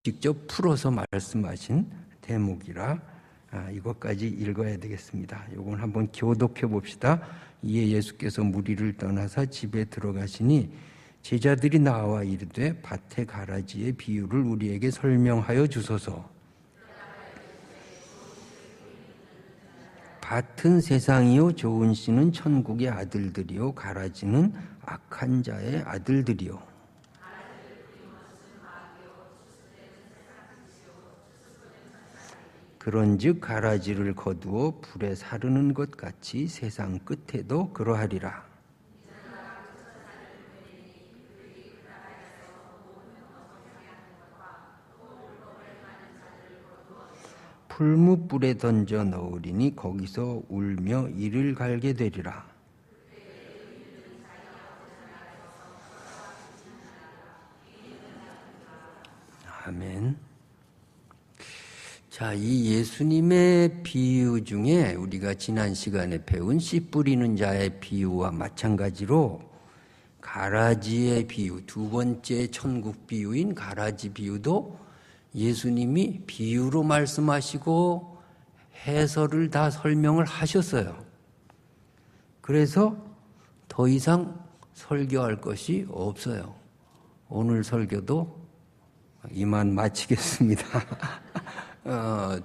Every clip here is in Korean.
직접 풀어서 말씀하신 대목이라 이것까지 읽어야 되겠습니다. 이건 한번 교독해 봅시다. 이에 예수께서 무리를 떠나사 집에 들어가시니 제자들이 나와 이르되 밭의 가라지의 비유를 우리에게 설명하여 주소서. 밭은 세상이요 좋은 씨는 천국의 아들들이요 가라지는 악한 자의 아들들이요. 그런즉 가라지를 거두어 불에 사르는 것 같이 세상 끝에도 그러하리라. 풀무불에 던져 넣으리니 거기서 울며 이를 갈게 되리라. 아멘. 자, 이 예수님의 비유 중에 우리가 지난 시간에 배운 씨 뿌리는 자의 비유와 마찬가지로 가라지의 비유, 두 번째 천국 비유인 가라지 비유도 예수님이 비유로 말씀하시고 해설을 다 설명을 하셨어요. 그래서 더 이상 설교할 것이 없어요. 오늘 설교도 이만 마치겠습니다.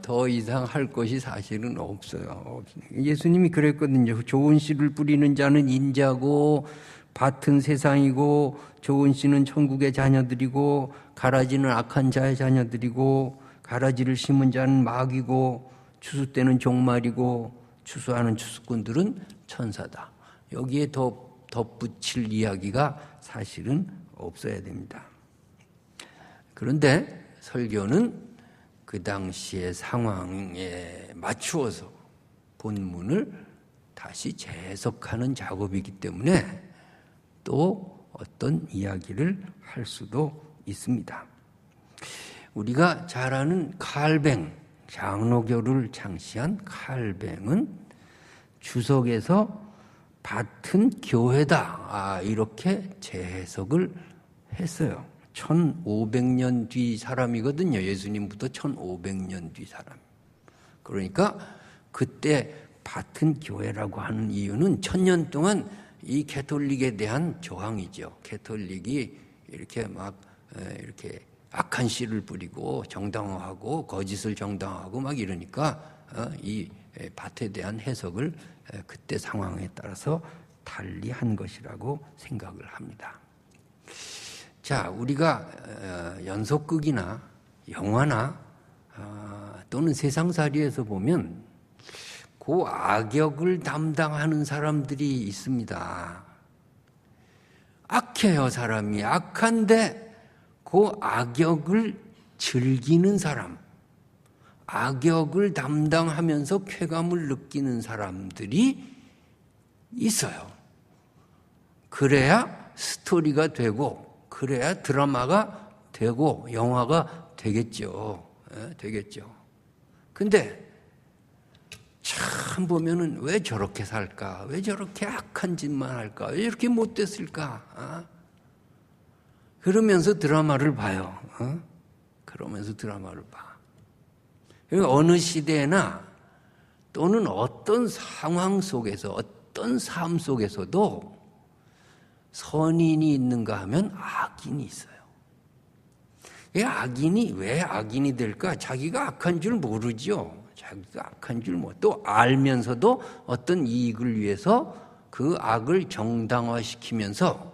더 이상 할 것이 사실은 없어요. 예수님이 그랬거든요. 좋은 씨를 뿌리는 자는 인자고 밭은 세상이고 좋은 씨는 천국의 자녀들이고 가라지는 악한 자의 자녀들이고 가라지를 심은 자는 마귀고 추수 때는 종말이고 추수하는 추수꾼들은 천사다. 여기에 더 덧붙일 이야기가 사실은 없어야 됩니다. 그런데 설교는 그 당시의 상황에 맞추어서 본문을 다시 재해석하는 작업이기 때문에 또 어떤 이야기를 할 수도 있습니다. 우리가 잘 아는 칼뱅, 장로교를 창시한 칼뱅은 주석에서 밭은 교회다 이렇게 재해석을 했어요. 1500년 뒤 사람이거든요. 예수님부터 1500년 뒤 사람. 그러니까 그때 밭은 교회라고 하는 이유는 1000년 동안 이 캐톨릭에 대한 저항이죠. 캐톨릭이 이렇게 이렇게 악한 씨를 뿌리고 정당화하고 거짓을 정당화하고 막 이러니까 이 밭에 대한 해석을 그때 상황에 따라서 달리 한 것이라고 생각을 합니다. 자, 우리가 연속극이나 영화나 또는 세상살이에서 보면 그 악역을 담당하는 사람들이 있습니다. 악해요, 사람이. 악한데 그 악역을 즐기는 사람, 악역을 담당하면서 쾌감을 느끼는 사람들이 있어요. 그래야 스토리가 되고 그래야 드라마가 되고 영화가 되겠죠. 되겠죠. 근데 참 보면은 왜 저렇게 살까? 왜 저렇게 악한 짓만 할까? 왜 이렇게 못됐을까? 그러면서 드라마를 봐요. 그러면서 드라마를 봐. 그러니까 어느 시대나 또는 어떤 상황 속에서 어떤 삶 속에서도 선인이 있는가 하면 악인이 있어요. 악인이 왜 악인이 될까? 자기가 악한 줄 모르죠. 자기가 악한 줄 또 알면서도 어떤 이익을 위해서 그 악을 정당화시키면서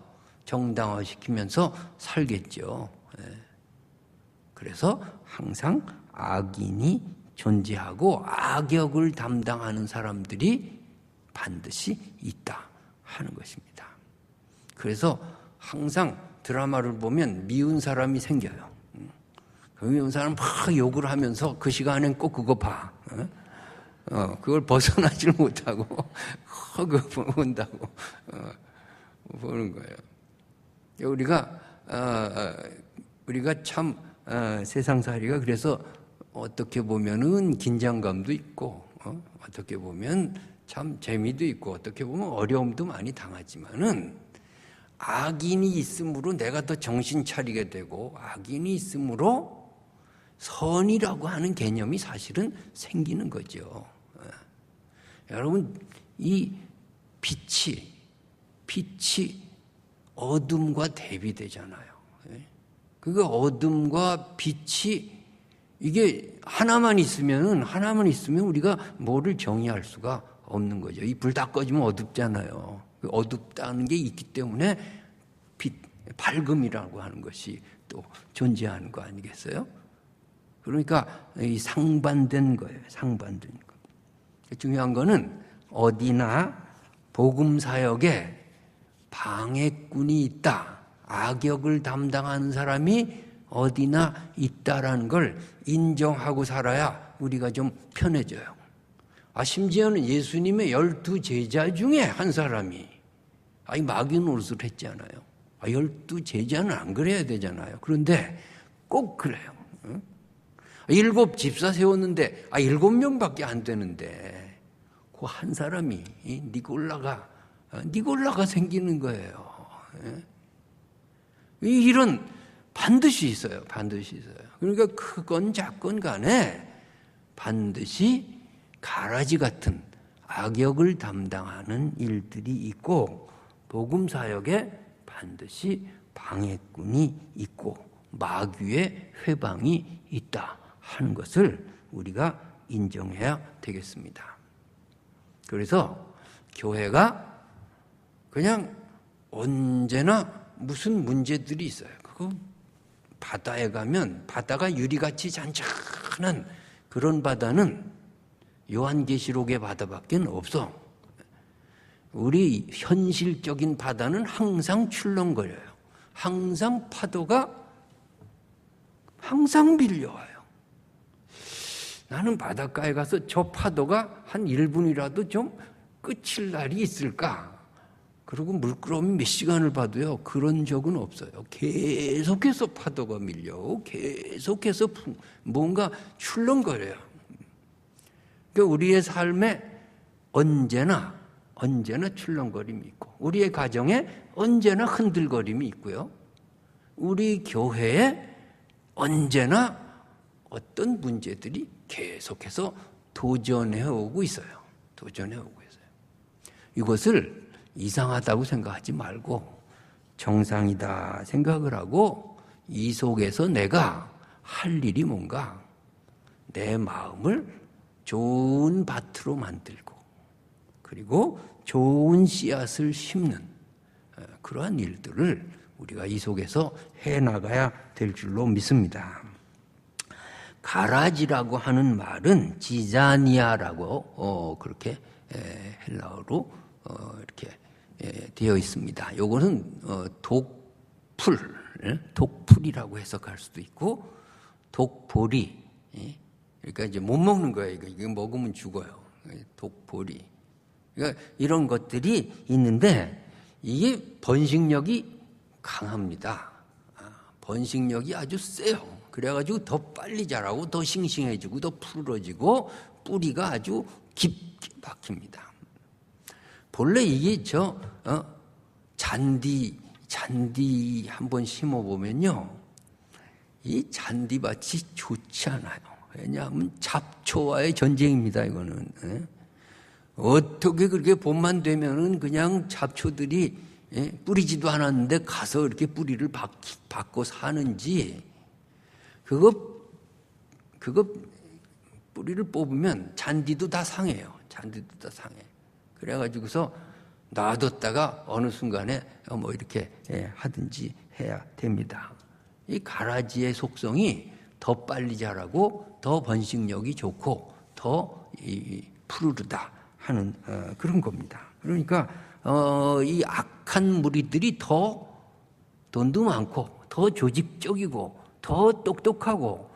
살겠죠. 그래서 항상 악인이 존재하고 악역을 담당하는 사람들이 반드시 있다 하는 것입니다. 그래서 항상 드라마를 보면 미운 사람이 생겨요. 그 미운 사람 막 욕을 하면서 그 시간엔 꼭 그거 봐. 그걸 벗어나질 못하고 그거 본다고 보는 거예요. 우리가 참 세상살이가 그래서 어떻게 보면은 긴장감도 있고 어떻게 보면 참 재미도 있고 어떻게 보면 어려움도 많이 당하지만은 악인이 있으므로 내가 더 정신 차리게 되고 악인이 있으므로 선이라고 하는 개념이 사실은 생기는 거죠. 여러분, 이 빛이 어둠과 대비되잖아요. 그 어둠과 빛이 이게 하나만 있으면 우리가 뭐를 정의할 수가 없는 거죠. 이 불 다 꺼지면 어둡잖아요. 어둡다는 게 있기 때문에 밝음이라고 하는 것이 또 존재하는 거 아니겠어요? 그러니까 이 상반된 거예요. 상반된 거. 중요한 거는 어디나 복음 사역에 방해꾼이 있다. 악역을 담당하는 사람이 어디나 있다라는 걸 인정하고 살아야 우리가 좀 편해져요. 심지어는 예수님의 12제자 중에 한 사람이 마귀 노릇을 했잖아요. 12제자는 안 그래야 되잖아요. 그런데 꼭 그래요. 7 집사 세웠는데 7명밖에 안 되는데 그 한 사람이 니골라가 생기는 거예요. 이런 반드시 있어요. 반드시 있어요. 그러니까 크건 작건 간에 반드시 가라지 같은 악역을 담당하는 일들이 있고 복음 사역에 반드시 방해꾼이 있고 마귀의 회방이 있다 하는 것을 우리가 인정해야 되겠습니다. 그래서 교회가 그냥 언제나 무슨 문제들이 있어요. 그거 바다에 가면 바다가 유리같이 잔잔한 그런 바다는 요한계시록의 바다밖에 없어. 우리 현실적인 바다는 항상 출렁거려요. 항상 파도가 항상 밀려와요. 나는 바닷가에 가서 저 파도가 한 1분이라도 좀 그칠 날이 있을까? 그리고 물끄러미 몇 시간을 봐도요, 그런 적은 없어요. 계속해서 파도가 밀려오고 계속해서 뭔가 출렁거려요. 그러니까 우리의 삶에 언제나 출렁거림이 있고 우리의 가정에 언제나 흔들거림이 있고요. 우리 교회에 언제나 어떤 문제들이 계속해서 도전해오고 있어요. 이것을 이상하다고 생각하지 말고 정상이다 생각을 하고 이 속에서 내가 할 일이 뭔가 내 마음을 좋은 밭으로 만들고 그리고 좋은 씨앗을 심는 그러한 일들을 우리가 이 속에서 해나가야 될 줄로 믿습니다. 가라지라고 하는 말은 지자니아라고 그렇게 헬라어로 이렇게 되어 있습니다. 이거는 독풀이라고 해석할 수도 있고 독보리. 그러니까 이제 못 먹는 거예요. 이거 먹으면 죽어요. 독보리. 그러니까 이런 것들이 있는데 이게 번식력이 강합니다. 번식력이 아주 세요. 그래가지고 더 빨리 자라고 더 싱싱해지고 더 푸르러지고 뿌리가 아주 깊게 박힙니다. 본래 이게 잔디 한번 심어보면요, 이 잔디밭이 좋지 않아요. 왜냐하면 잡초와의 전쟁입니다. 이거는 어떻게 그렇게 봄만 되면은 그냥 잡초들이 뿌리지도 않았는데 가서 이렇게 뿌리를 받고 사는지, 그거 뿌리를 뽑으면 잔디도 다 상해요. 그래가지고서 놔뒀다가 어느 순간에 뭐 이렇게 하든지 해야 됩니다. 이 가라지의 속성이 더 빨리 자라고 더 번식력이 좋고 더 푸르르다 하는 그런 겁니다. 그러니까 이 악한 무리들이 더 돈도 많고 더 조직적이고 더 똑똑하고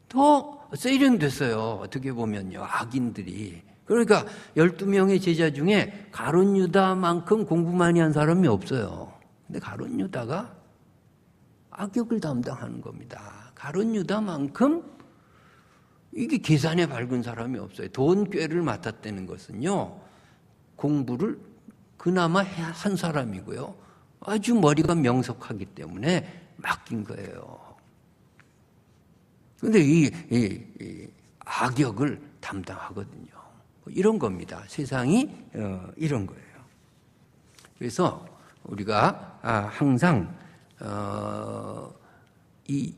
더 세련됐어요. 어떻게 보면요, 악인들이. 그러니까 12명의 제자 중에 가룟 유다만큼 공부 많이 한 사람이 없어요. 근데 가룟 유다가 악역을 담당하는 겁니다. 가룟 유다만큼 이게 계산에 밝은 사람이 없어요. 돈꾀를 맡았다는 것은요, 공부를 그나마 한 사람이고요, 아주 머리가 명석하기 때문에 맡긴 거예요. 그런데 이 악역을 담당하거든요. 이런 겁니다. 세상이 이런 거예요. 그래서 우리가 항상 이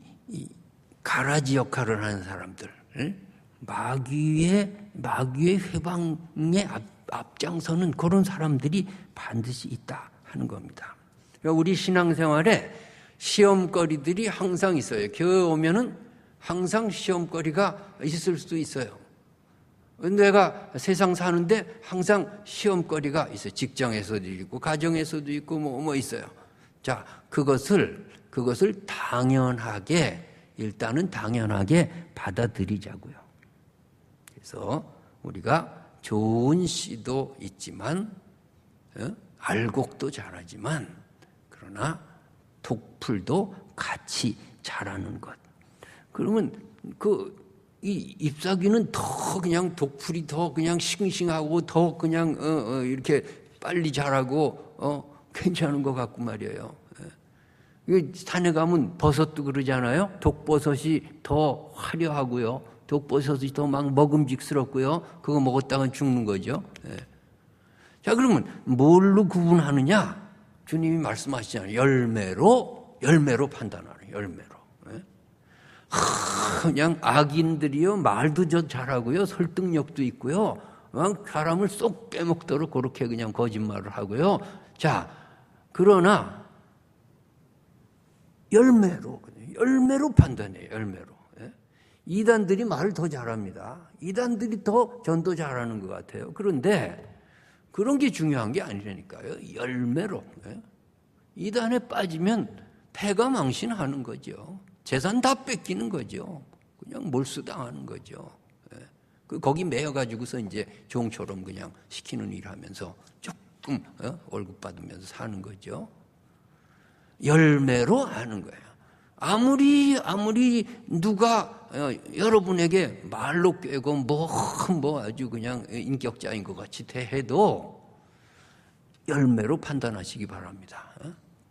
가라지 역할을 하는 사람들, 마귀의 회방에 앞장서는 그런 사람들이 반드시 있다 하는 겁니다. 그러니까 우리 신앙생활에 시험거리들이 항상 있어요. 교회 오면은 항상 시험거리가 있을 수 있어요. 내가 세상 사는데 항상 시험거리가 있어요. 직장에서도 있고 가정에서도 있고 뭐 있어요. 자, 그것을 일단은 당연하게 받아들이자고요. 그래서 우리가 좋은 씨도 있지만 알곡도 자라지만 그러나 독풀도 같이 자라는 것. 그러면 이 잎사귀는 더 그냥 독풀이 더 그냥 싱싱하고 더 그냥 이렇게 빨리 자라고 괜찮은 것 같고 말이에요. 산에 가면 버섯도 그러잖아요. 독버섯이 더 화려하고요. 독버섯이 더 막 먹음직스럽고요. 그거 먹었다간 죽는 거죠. 자, 그러면 뭘로 구분하느냐? 주님이 말씀하시잖아요. 열매로 판단하는 열매로. 그냥 악인들이요, 말도 잘하고요, 설득력도 있고요, 사람을 쏙 빼먹도록 그렇게 그냥 거짓말을 하고요. 자, 그러나 열매로 판단해요. 열매로. 이단들이 말을 더 잘합니다. 이단들이 더 전도 잘하는 것 같아요. 그런데 그런 게 중요한 게 아니라니까요. 열매로. 이단에 빠지면 패가 망신하는 거죠. 재산 다 뺏기는 거죠. 그냥 몰수당하는 거죠. 거기 매여가지고서 이제 종처럼 그냥 시키는 일 하면서 조금 월급 받으면서 사는 거죠. 열매로 하는 거예요. 아무리 누가 여러분에게 말로 꿰고 뭐 아주 그냥 인격자인 것 같이 대해도 열매로 판단하시기 바랍니다.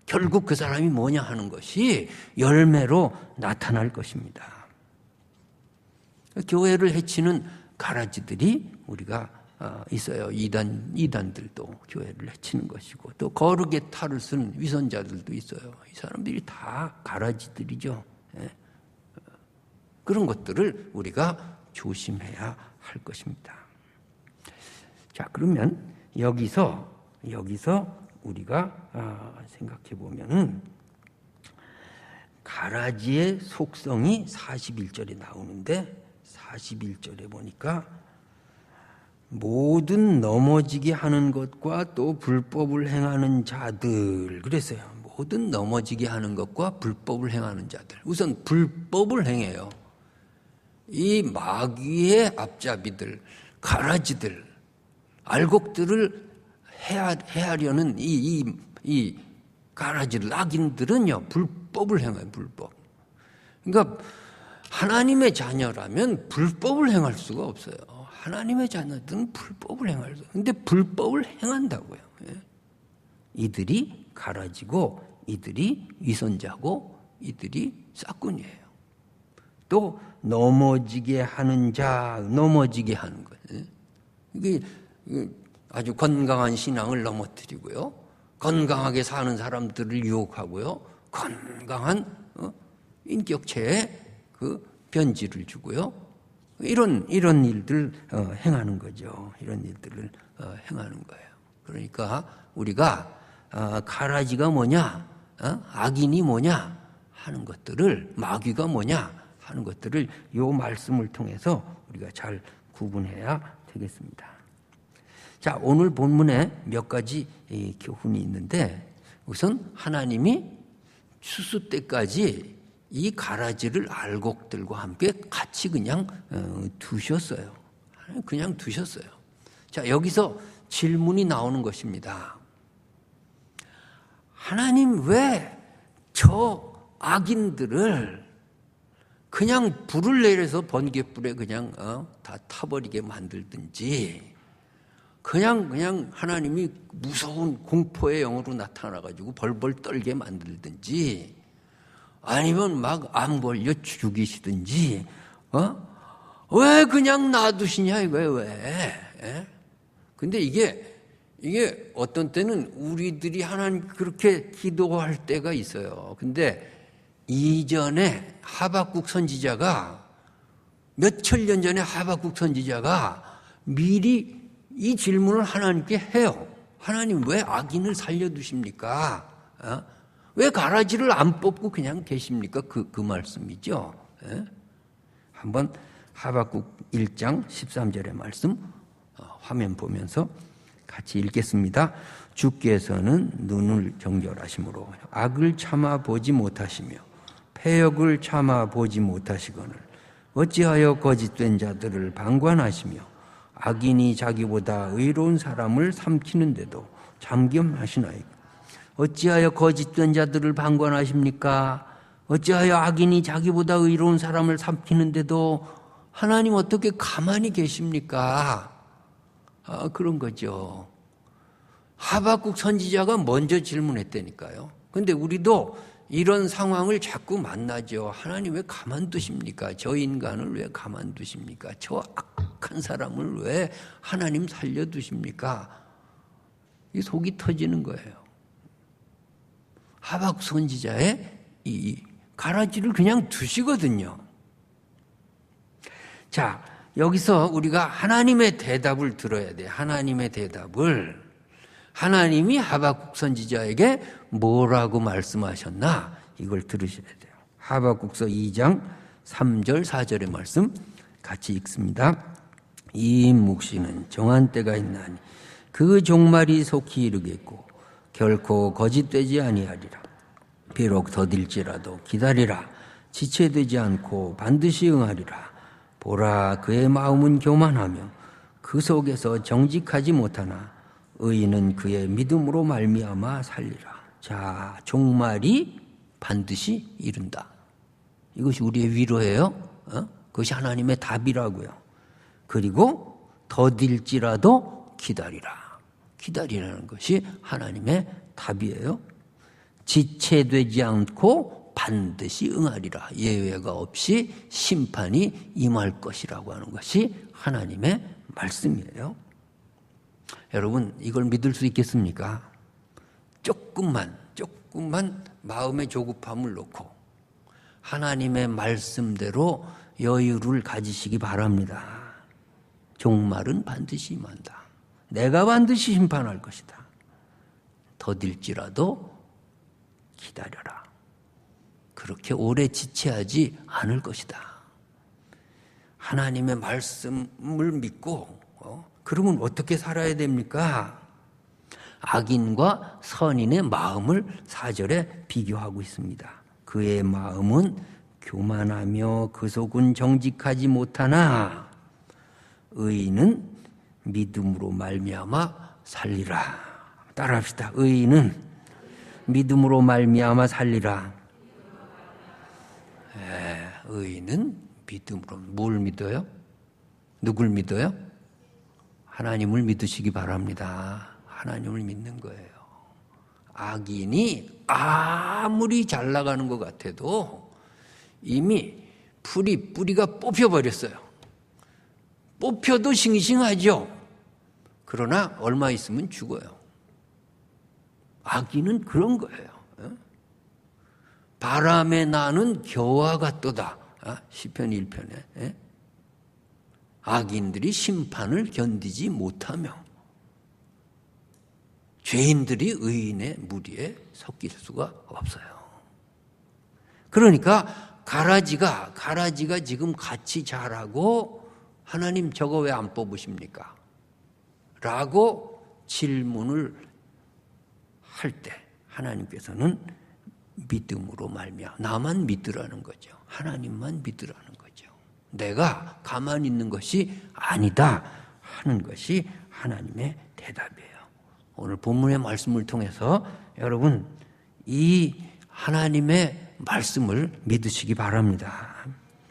결국 그 사람이 뭐냐 하는 것이 열매로 나타날 것입니다. 교회를 해치는 가라지들이 우리가 있어요. 이단들도 교회를 해치는 것이고 또 거룩의 탈을 쓰는 위선자들도 있어요. 이 사람들이 다 가라지들이죠. 그런 것들을 우리가 조심해야 할 것입니다. 자, 그러면 여기서 우리가 생각해 보면은 가라지의 속성이 41절에 나오는데 41절에 보니까 모든 넘어지게 하는 것과 또 불법을 행하는 자들 그랬어요. 모든 넘어지게 하는 것과 불법을 행하는 자들. 우선 불법을 행해요. 이 마귀의 앞잡이들, 가라지들, 알곡들을 해하려는 이 가라지들, 악인들은요, 불법을 행해요, 불법. 그러니까 하나님의 자녀라면 불법을 행할 수가 없어요. 하나님의 자녀들은 불법을 행할 수 없어요. 근데 불법을 행한다고요. 이들이 가라지고, 이들이 위선자고, 이들이 싹군이에요. 또 넘어지게 하는 거예요. 이게 아주 건강한 신앙을 넘어뜨리고요. 건강하게 사는 사람들을 유혹하고요. 건강한 인격체에 그 변질을 주고요. 이런 일들 행하는 거죠. 이런 일들을 행하는 거예요. 그러니까 우리가 가라지가 뭐냐, 악인이 뭐냐 하는 것들을, 마귀가 뭐냐 하는 것들을 이 말씀을 통해서 우리가 잘 구분해야 되겠습니다. 자, 오늘 본문에 몇 가지 교훈이 있는데 우선 하나님이 추수 때까지 이 가라지를 알곡들과 함께 같이 그냥 두셨어요. 그냥 두셨어요. 자, 여기서 질문이 나오는 것입니다. 하나님 왜 저 악인들을 그냥 불을 내려서 번갯불에 그냥 다 타버리게 만들든지 그냥 하나님이 무서운 공포의 영으로 나타나가지고 벌벌 떨게 만들든지 아니면 막 암 걸려 죽이시든지, 왜 그냥 놔두시냐 이거예요, 왜? 예? 근데 이게 어떤 때는 우리들이 하나님 그렇게 기도할 때가 있어요. 근데 이전에 하박국 선지자가 몇천 년 전에 하박국 선지자가 미리 이 질문을 하나님께 해요. 하나님 왜 악인을 살려두십니까? 왜 가라지를 안 뽑고 그냥 계십니까? 그 말씀이죠. 예? 한번 하박국 1장 13절의 말씀 화면 보면서 같이 읽겠습니다. 주께서는 눈을 정결하심으로 악을 참아 보지 못하시며 패역을 참아 보지 못하시거늘 어찌하여 거짓된 자들을 방관하시며 악인이 자기보다 의로운 사람을 삼키는데도 잠겸하시나이까. 어찌하여 거짓된 자들을 방관하십니까? 어찌하여 악인이 자기보다 의로운 사람을 삼키는데도 하나님 어떻게 가만히 계십니까? 그런 거죠. 하박국 선지자가 먼저 질문했다니까요. 근데 우리도 이런 상황을 자꾸 만나죠. 하나님 왜 가만두십니까? 저 인간을 왜 가만두십니까? 저 악한 사람을 왜 하나님 살려두십니까? 이 속이 터지는 거예요. 하박국 선지자의 이 가라지를 그냥 두시거든요. 자, 여기서 우리가 하나님의 대답을 들어야 돼요. 하나님의 대답을. 하나님이 하박국 선지자에게 뭐라고 말씀하셨나? 이걸 들으셔야 돼요. 하박국서 2장 3절 4절의 말씀 같이 읽습니다. 이 묵시는 정한 때가 있나니 그 종말이 속히 이르겠고 결코 거짓되지 아니하리라. 비록 더딜지라도 기다리라. 지체되지 않고 반드시 응하리라. 보라, 그의 마음은 교만하며 그 속에서 정직하지 못하나 의인은 그의 믿음으로 말미암아 살리라. 자, 종말이 반드시 이른다. 이것이 우리의 위로예요. 그것이 하나님의 답이라고요. 그리고 더딜지라도 기다리라. 기다리라는 것이 하나님의 답이에요. 지체되지 않고 반드시 응하리라. 예외가 없이 심판이 임할 것이라고 하는 것이 하나님의 말씀이에요. 여러분, 이걸 믿을 수 있겠습니까? 조금만 마음의 조급함을 놓고 하나님의 말씀대로 여유를 가지시기 바랍니다. 종말은 반드시 임한다. 내가 반드시 심판할 것이다. 더딜지라도 기다려라. 그렇게 오래 지체하지 않을 것이다. 하나님의 말씀을 믿고 그러면 어떻게 살아야 됩니까? 악인과 선인의 마음을 4절에 비교하고 있습니다. 그의 마음은 교만하며 그 속은 정직하지 못하나 의인은 믿음으로 말미암아 살리라. 따라합시다. 의인은 믿음으로 말미암아 살리라. 의인은 믿음으로. 뭘 믿어요? 누굴 믿어요? 하나님을 믿으시기 바랍니다. 하나님을 믿는 거예요. 악인이 아무리 잘 나가는 것 같아도 이미 뿌리가 뽑혀버렸어요. 뽑혀도 싱싱하죠. 그러나 얼마 있으면 죽어요. 악인은 그런 거예요. 바람에 나는 겨와 같도다. 시편 1편에. 악인들이 심판을 견디지 못하며 죄인들이 의인의 무리에 섞일 수가 없어요. 그러니까 가라지가 지금 같이 자라고 하나님 저거 왜 안 뽑으십니까? 라고 질문을 할 때 하나님께서는 믿음으로 말미암아 나만 믿으라는 거죠. 하나님만 믿으라는 거죠. 내가 가만히 있는 것이 아니다 하는 것이 하나님의 대답이에요. 오늘 본문의 말씀을 통해서 여러분 이 하나님의 말씀을 믿으시기 바랍니다.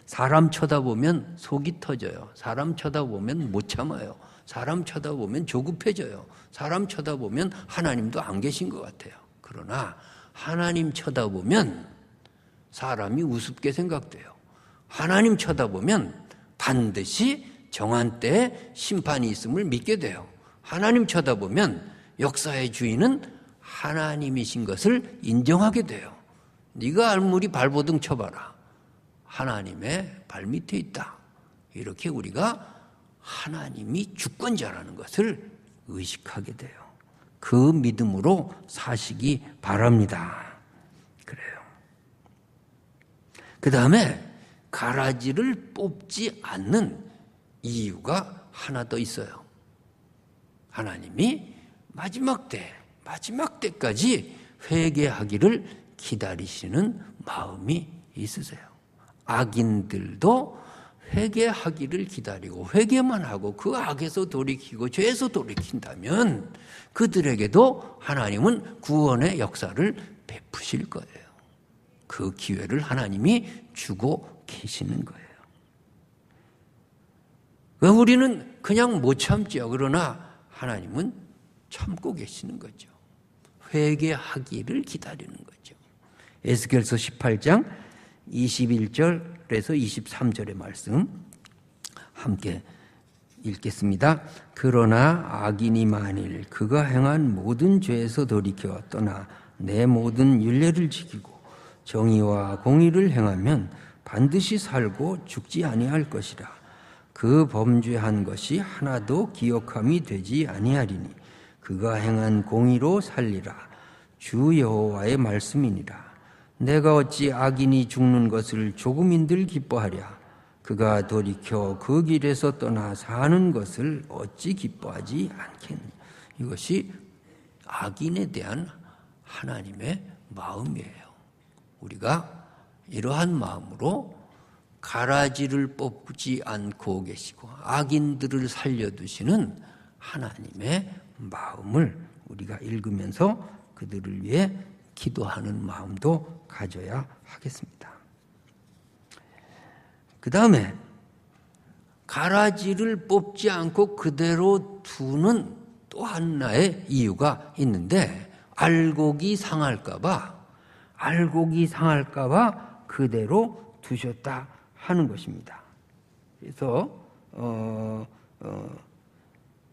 사람 쳐다보면 속이 터져요. 사람 쳐다보면 못 참아요. 사람 쳐다보면 조급해져요. 사람 쳐다보면 하나님도 안 계신 것 같아요. 그러나 하나님 쳐다보면 사람이 우습게 생각돼요. 하나님 쳐다보면 반드시 정한 때에 심판이 있음을 믿게 돼요. 하나님 쳐다보면 역사의 주인은 하나님이신 것을 인정하게 돼요. 네가 알물이 발버둥 쳐봐라. 하나님의 발밑에 있다. 이렇게 우리가 하나님이 주권자라는 것을 의식하게 돼요. 그 믿음으로 사시기 바랍니다. 그래요. 그 다음에 가라지를 뽑지 않는 이유가 하나 더 있어요. 하나님이 마지막 때까지 회개하기를 기다리시는 마음이 있으세요. 악인들도 회개하기를 기다리고 회개만 하고 그 악에서 돌이키고 죄에서 돌이킨다면 그들에게도 하나님은 구원의 역사를 베푸실 거예요. 그 기회를 하나님이 주고 계시는 거예요. 우리는 그냥 못 참죠. 그러나 하나님은 참고 계시는 거죠. 회개하기를 기다리는 거죠. 에스겔서 18장 21절에서 23절의 말씀 함께 읽겠습니다. 그러나 악인이 만일 그가 행한 모든 죄에서 돌이켜 떠나 내 모든 율례를 지키고 정의와 공의를 행하면 반드시 살고 죽지 아니할 것이라. 그 범죄한 것이 하나도 기억함이 되지 아니하리니 그가 행한 공의로 살리라. 주 여호와의 말씀이니라. 내가 어찌 악인이 죽는 것을 조금인들 기뻐하랴. 그가 돌이켜 그 길에서 떠나 사는 것을 어찌 기뻐하지 않겠느냐. 이것이 악인에 대한 하나님의 마음이에요. 우리가 이러한 마음으로 가라지를 뽑지 않고 계시고 악인들을 살려두시는 하나님의 마음을 우리가 읽으면서 그들을 위해 기도하는 마음도 가져야 하겠습니다. 그 다음에 가라지를 뽑지 않고 그대로 두는 또 하나의 이유가 있는데 알곡이 상할까 봐 그대로 두셨다 하는 것입니다. 그래서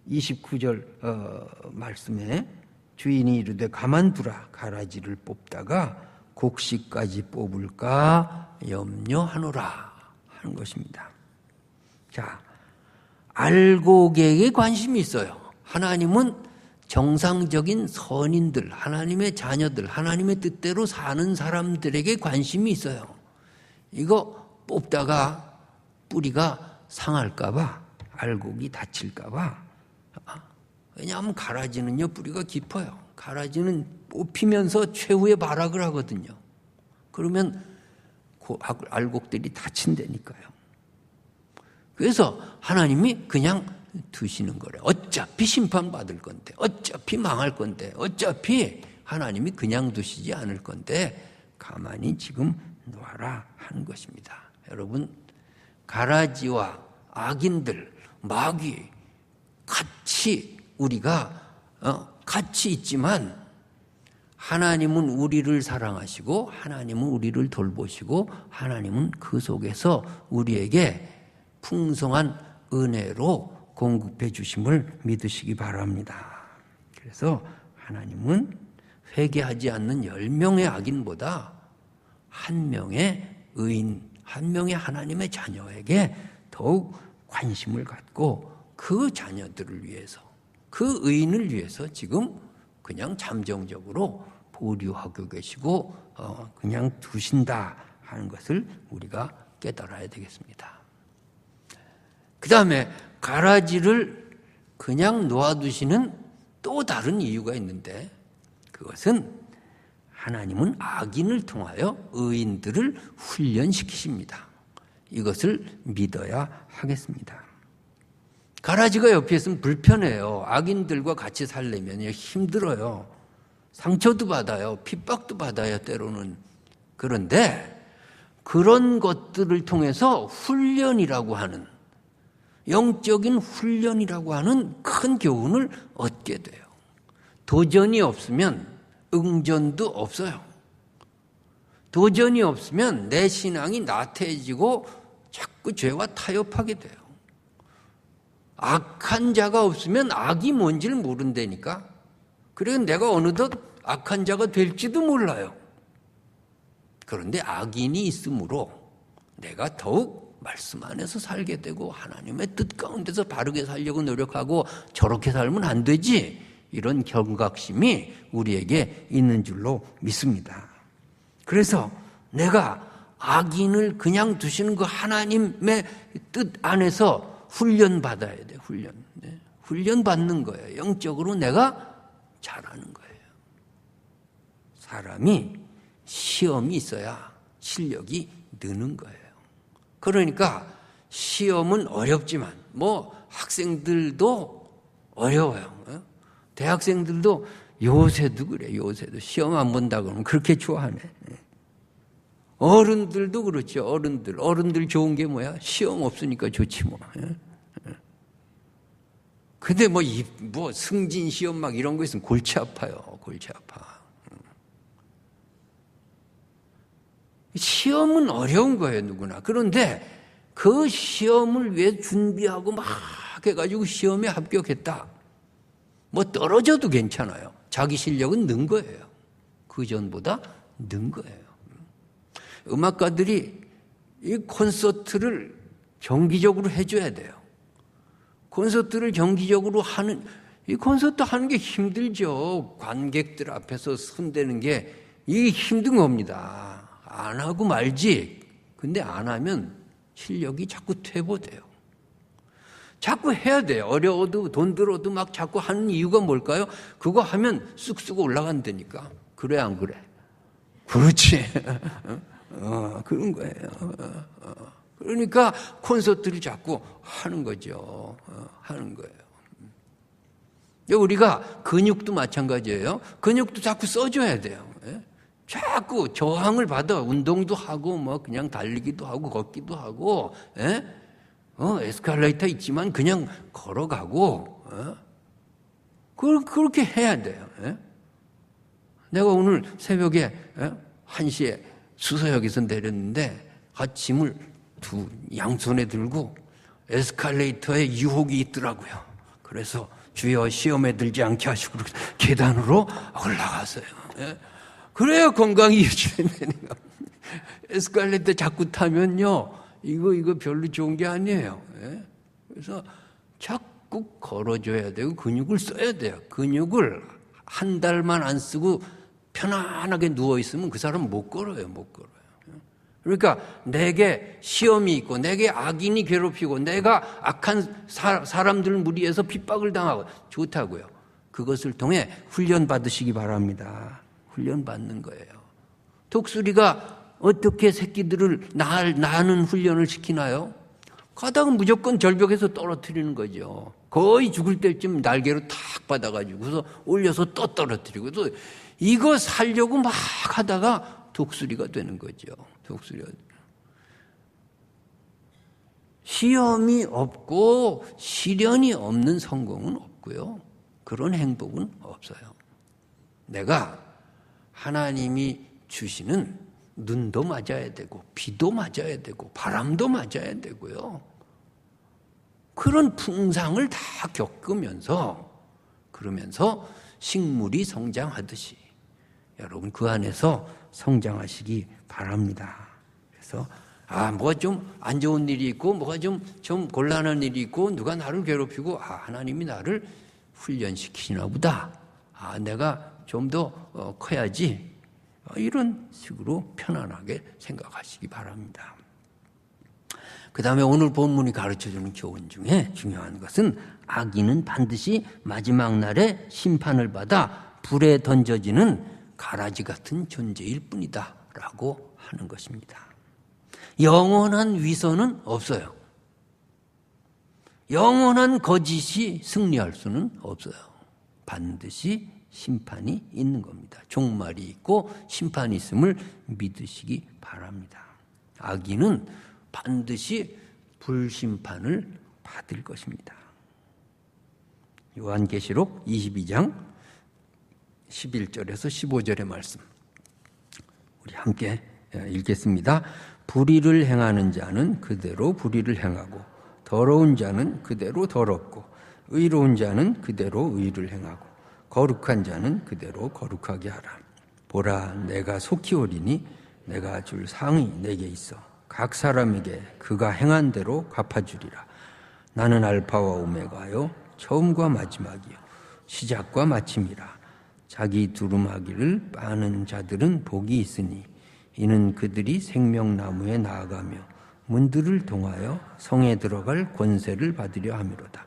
29절 말씀에 주인이 이르되 가만두라. 가라지를 뽑다가 곡식까지 뽑을까 염려하노라 하는 것입니다. 자, 알곡에게 관심이 있어요. 하나님은 정상적인 선인들, 하나님의 자녀들, 하나님의 뜻대로 사는 사람들에게 관심이 있어요. 이거 뽑다가 뿌리가 상할까 봐, 알곡이 다칠까 봐. 왜냐하면 가라지는요, 뿌리가 깊어요. 가라지는 뽑히면서 최후의 발악을 하거든요. 그러면 그 알곡들이 다친다니까요. 그래서 하나님이 그냥 두시는 거래요. 어차피 심판받을 건데, 어차피 망할 건데, 어차피 하나님이 그냥 두시지 않을 건데 가만히 지금 놔라 하는 것입니다. 여러분, 가라지와 악인들, 마귀 같이 우리가 같이 있지만 하나님은 우리를 사랑하시고 하나님은 우리를 돌보시고 하나님은 그 속에서 우리에게 풍성한 은혜로 공급해 주심을 믿으시기 바랍니다. 그래서 하나님은 회개하지 않는 10명의 악인보다 1명의 의인, 1명의 하나님의 자녀에게 더욱 관심을 갖고 그 자녀들을 위해서, 그 의인을 위해서 지금 그냥 잠정적으로 보류하고 계시고 그냥 두신다 하는 것을 우리가 깨달아야 되겠습니다. 그 다음에 가라지를 그냥 놓아두시는 또 다른 이유가 있는데 그것은 하나님은 악인을 통하여 의인들을 훈련시키십니다. 이것을 믿어야 하겠습니다. 가라지가 옆에 있으면 불편해요. 악인들과 같이 살려면 힘들어요. 상처도 받아요. 핍박도 받아요, 때로는. 그런데 그런 것들을 통해서 훈련이라고 하는, 영적인 훈련이라고 하는 큰 교훈을 얻게 돼요. 도전이 없으면 응전도 없어요. 도전이 없으면 내 신앙이 나태해지고 자꾸 죄와 타협하게 돼요. 악한 자가 없으면 악이 뭔지를 모른다니까. 그래서 내가 어느덧 악한 자가 될지도 몰라요. 그런데 악인이 있으므로 내가 더욱 말씀 안에서 살게 되고 하나님의 뜻 가운데서 바르게 살려고 노력하고 저렇게 살면 안 되지. 이런 경각심이 우리에게 있는 줄로 믿습니다. 그래서 내가 악인을 그냥 두시는 그 하나님의 뜻 안에서 훈련받아야 돼. 훈련 받는 거예요. 영적으로 내가 잘하는 거예요. 사람이 시험이 있어야 실력이 느는 거예요. 그러니까 시험은 어렵지만 학생들도 어려워요. 대학생들도 요새도 그래. 요새도 시험 안 본다 그러면 그렇게 좋아하네. 어른들도 그렇죠. 어른들 좋은 게 뭐야? 시험 없으니까 좋지 뭐. 근데 승진 시험 막 이런 거 있으면 골치 아파요. 골치 아파. 시험은 어려운 거예요, 누구나. 그런데 그 시험을 위해 준비하고 막 해가지고 시험에 합격했다. 떨어져도 괜찮아요. 자기 실력은 는 거예요. 그 전보다 는 거예요. 음악가들이 이 콘서트를 정기적으로 해줘야 돼요. 콘서트를 정기적으로 이 콘서트 하는 게 힘들죠. 관객들 앞에서 손대는 게 이게 힘든 겁니다. 안 하고 말지. 근데 안 하면 실력이 자꾸 퇴보돼요. 자꾸 해야 돼요. 어려워도 돈 들어도 막 자꾸 하는 이유가 뭘까요? 그거 하면 쑥쑥 올라간다니까. 그래 안 그래? 그렇지. 그런 거예요. 그러니까 콘서트를 자꾸 하는 거죠. 하는 거예요. 우리가 근육도 마찬가지예요. 근육도 자꾸 써줘야 돼요. 자꾸 저항을 받아. 운동도 하고 그냥 달리기도 하고 걷기도 하고 에스컬레이터 있지만 그냥 걸어가고 그렇게 해야 돼요. 내가 오늘 새벽에 1시에 수서역에서 내렸는데 짐을 양손에 들고 에스컬레이터에 유혹이 있더라고요. 그래서 주여 시험에 들지 않게 하시고 계단으로 올라갔어요. 그래야 건강이 유지되는 거. 에스컬레이터 자꾸 타면요, 이거 별로 좋은 게 아니에요. 그래서 자꾸 걸어줘야 되고 근육을 써야 돼요. 근육을 한 달만 안 쓰고 편안하게 누워 있으면 그 사람 못 걸어요. 그러니까 내게 시험이 있고 내게 악인이 괴롭히고 내가 악한 사람들 무리해서 핍박을 당하고 좋다고요. 그것을 통해 훈련 받으시기 바랍니다. 훈련 받는 거예요. 독수리가 어떻게 새끼들을 낳는 훈련을 시키나요? 가다가 무조건 절벽에서 떨어뜨리는 거죠. 거의 죽을 때쯤 날개로 탁 받아가지고서 올려서 또 떨어뜨리고 또 이거 살려고 막 하다가 독수리가 되는 거죠. 독수리가. 시험이 없고 시련이 없는 성공은 없고요. 그런 행복은 없어요. 내가 하나님이 주시는 눈도 맞아야 되고 비도 맞아야 되고 바람도 맞아야 되고요. 그런 풍상을 다 겪으면서 그러면서 식물이 성장하듯이 여러분 그 안에서 성장하시기 바랍니다. 그래서 뭐가 좀 안 좋은 일이 있고 뭐가 좀 곤란한 일이 있고 누가 나를 괴롭히고 하나님이 나를 훈련시키시나 보다. 내가 좀 더 커야지. 이런 식으로 편안하게 생각하시기 바랍니다. 그 다음에 오늘 본문이 가르쳐주는 교훈 중에 중요한 것은 악인은 반드시 마지막 날에 심판을 받아 불에 던져지는 가라지 같은 존재일 뿐이다 라고 하는 것입니다. 영원한 위선은 없어요. 영원한 거짓이 승리할 수는 없어요. 반드시 심판이 있는 겁니다. 종말이 있고 심판이 있음을 믿으시기 바랍니다. 악인은 반드시 불심판을 받을 것입니다. 요한계시록 22장 11절에서 15절의 말씀 우리 함께 읽겠습니다. 불의를 행하는 자는 그대로 불의를 행하고 더러운 자는 그대로 더럽고 의로운 자는 그대로 의를 행하고 거룩한 자는 그대로 거룩하게 하라. 보라, 내가 속히 오리니 내가 줄 상이 내게 있어 각 사람에게 그가 행한 대로 갚아주리라. 나는 알파와 오메가요 처음과 마지막이요 시작과 마침이라. 자기 두루마기를 빠는 자들은 복이 있으니 이는 그들이 생명나무에 나아가며 문들을 통하여 성에 들어갈 권세를 받으려 함이로다.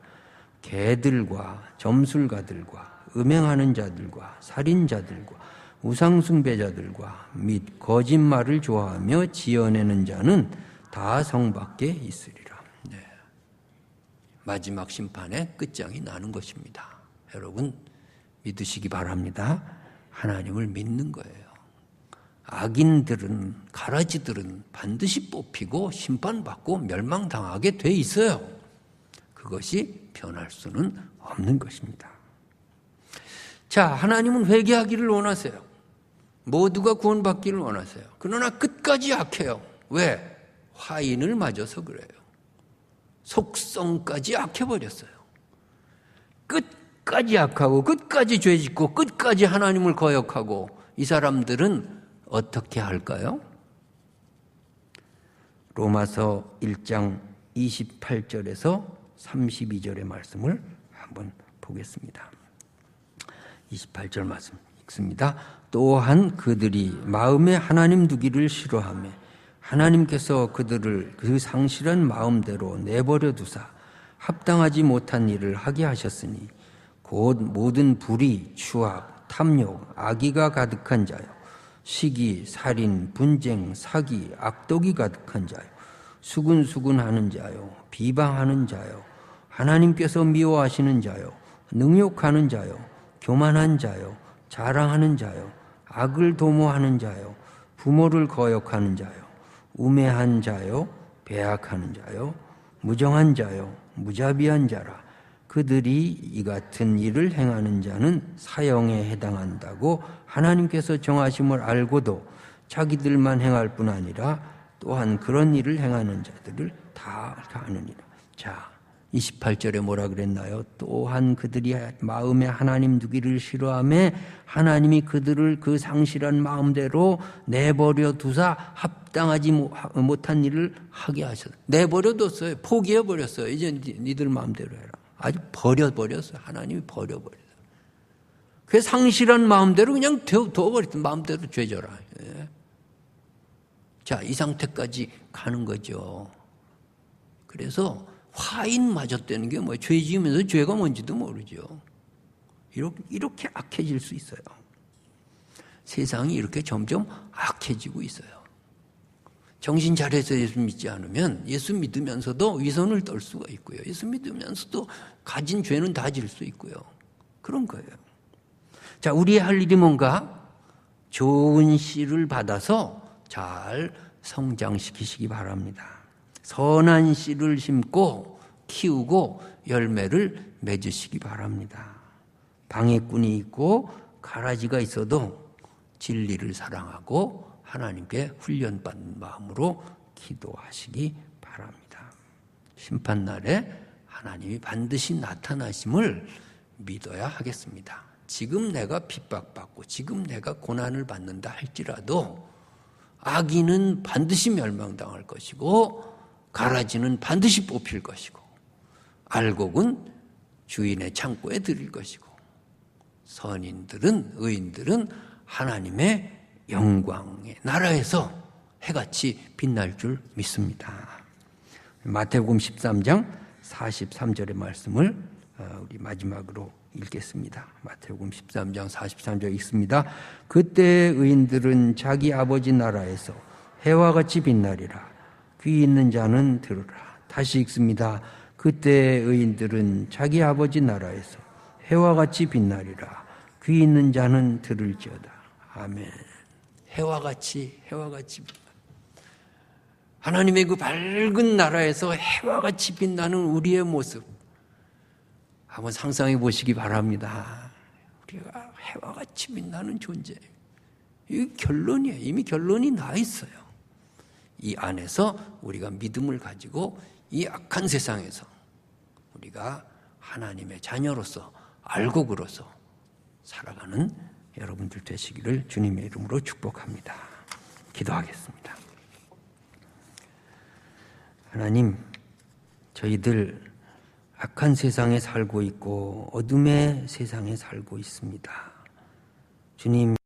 개들과 점술가들과 음행하는 자들과 살인자들과 우상숭배자들과 및 거짓말을 좋아하며 지어내는 자는 다 성 밖에 있으리라. 네. 마지막 심판의 끝장이 나는 것입니다. 여러분 믿으시기 바랍니다. 하나님을 믿는 거예요. 악인들은, 가라지들은 반드시 뽑히고 심판받고 멸망당하게 돼 있어요. 그것이 변할 수는 없는 것입니다. 자, 하나님은 회개하기를 원하세요. 모두가 구원받기를 원하세요. 그러나 끝까지 악해요. 왜? 화인을 맞아서 그래요. 속성까지 악해버렸어요. 끝까지 악하고 끝까지 죄짓고 끝까지 하나님을 거역하고 이 사람들은 어떻게 할까요? 로마서 1장 28절에서 32절의 말씀을 한번 보겠습니다. 28절 말씀 읽습니다. 또한 그들이 마음에 하나님 두기를 싫어하며 하나님께서 그들을 그 상실한 마음대로 내버려 두사 합당하지 못한 일을 하게 하셨으니 곧 모든 불의, 추악, 탐욕, 악의가 가득한 자요 시기, 살인, 분쟁, 사기, 악독이 가득한 자요 수군수군하는 자요 비방하는 자요 하나님께서 미워하시는 자요 능욕하는 자요 교만한 자요 자랑하는 자요 악을 도모하는 자요 부모를 거역하는 자요 우매한 자요 배악하는 자요 무정한 자요 무자비한 자라. 그들이 이 같은 일을 행하는 자는 사형에 해당한다고 하나님께서 정하심을 알고도 자기들만 행할 뿐 아니라 또한 그런 일을 행하는 자들을 다 하느니라. 자, 28절에 뭐라 그랬나요? 또한 그들이 마음에 하나님 두기를 싫어하며 하나님이 그들을 그 상실한 마음대로 내버려 두사 합당하지 못한 일을 하게 하셨어요. 내버려 뒀어요. 포기해버렸어요. 이제 니들 마음대로 해라. 아주 버려버렸어요. 하나님이 버려버렸어요. 그 상실한 마음대로 그냥 둬버렸어요. 마음대로 죄져라. 예. 자, 이 상태까지 가는 거죠. 그래서 화인 맞았다는 게 뭐예요? 죄 지으면서 죄가 뭔지도 모르죠. 이렇게 악해질 수 있어요. 세상이 이렇게 점점 악해지고 있어요. 정신 차려서 예수 믿지 않으면 예수 믿으면서도 위선을 떨 수가 있고요. 예수 믿으면서도 가진 죄는 다 질 수 있고요. 그런 거예요. 자, 우리 할 일이 뭔가? 좋은 씨를 받아서 잘 성장시키시기 바랍니다. 선한 씨를 심고 키우고 열매를 맺으시기 바랍니다. 방해꾼이 있고 가라지가 있어도 진리를 사랑하고 하나님께 훈련받는 마음으로 기도하시기 바랍니다. 심판날에 하나님이 반드시 나타나심을 믿어야 하겠습니다. 지금 내가 핍박받고 지금 내가 고난을 받는다 할지라도 악인은 반드시 멸망당할 것이고 가라지는 반드시 뽑힐 것이고 알곡은 주인의 창고에 들일 것이고 선인들은 의인들은 하나님의 영광의 나라에서 해같이 빛날 줄 믿습니다. 마태복음 13장 43절의 말씀을 우리 마지막으로 읽겠습니다. 마태복음 13장 43절 읽습니다. 그때 의인들은 자기 아버지 나라에서 해와 같이 빛나리라. 귀 있는 자는 들으라. 다시 읽습니다. 그때 의인들은 자기 아버지 나라에서 해와 같이 빛나리라. 귀 있는 자는 들을지어다. 아멘. 해와 같이 하나님의 그 밝은 나라에서 해와 같이 빛나는 우리의 모습 한번 상상해 보시기 바랍니다. 우리가 해와 같이 빛나는 존재. 이 결론이에요. 이미 결론이 나 있어요. 이 안에서 우리가 믿음을 가지고 이 악한 세상에서 우리가 하나님의 자녀로서 알고 그러서 살아가는 여러분들 되시기를 주님의 이름으로 축복합니다. 기도하겠습니다. 하나님, 저희들 악한 세상에 살고 있고 어둠의 세상에 살고 있습니다. 주님,